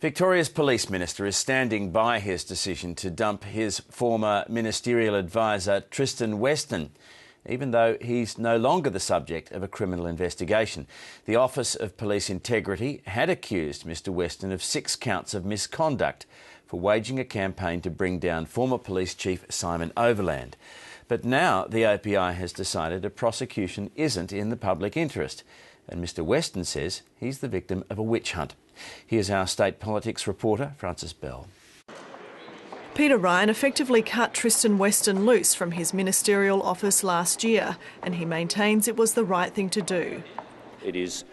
Victoria's Police Minister is standing by his decision to dump his former ministerial advisor Tristan Weston, even though he's no longer the subject of a criminal investigation. The Office of Police Integrity had accused Mr Weston of 6 counts of misconduct for waging a campaign to bring down former Police Chief Simon Overland. But now the OPI has decided a prosecution isn't in the public interest, and Mr Weston says he's the victim of a witch hunt. Here's our state politics reporter, Francis Bell. Peter Ryan effectively cut Tristan Weston loose from his ministerial office last year, and he maintains it was the right thing to do. It is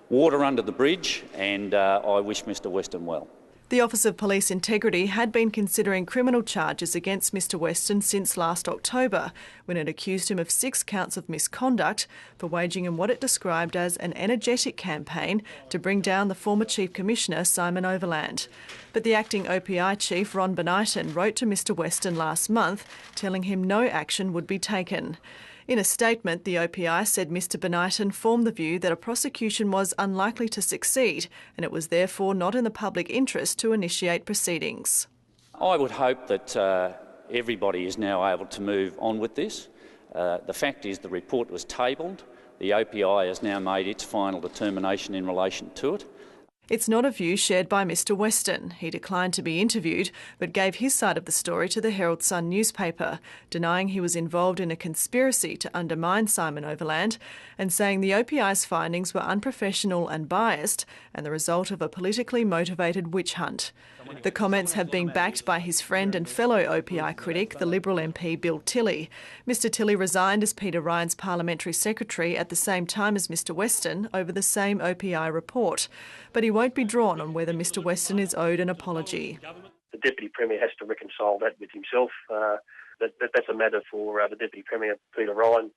water under the bridge, and I wish Mr Weston well. The Office of Police Integrity had been considering criminal charges against Mr Weston since last October, when it accused him of 6 counts of misconduct for waging in what it described as an energetic campaign to bring down the former Chief Commissioner Simon Overland. But the acting OPI Chief, Ron Benighton, wrote to Mr Weston last month, telling him no action would be taken. In a statement, the OPI said Mr Benighton formed the view that a prosecution was unlikely to succeed, and it was therefore not in the public interest to initiate proceedings. I would hope that everybody is now able to move on with this. The fact is the report was tabled. The OPI has now made its final determination in relation to it. It's not a view shared by Mr Weston. He declined to be interviewed, but gave his side of the story to the Herald Sun newspaper, denying he was involved in a conspiracy to undermine Simon Overland and saying the OPI's findings were unprofessional and biased and the result of a politically motivated witch hunt. The comments have been backed by his friend and fellow OPI critic, the Liberal MP Bill Tilley. Mr Tilley resigned as Peter Ryan's parliamentary secretary at the same time as Mr Weston over the same OPI report. But he won't be drawn on whether Mr Weston is owed an apology. The Deputy Premier has to reconcile that with himself. That's a matter for the Deputy Premier, Peter Ryan,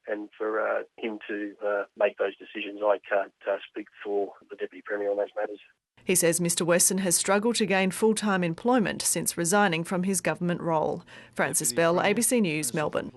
and for him to make those decisions. I can't speak for the Deputy Premier on those matters. He says Mr Weston has struggled to gain full-time employment since resigning from his government role. Francis Bell, ABC News, Melbourne.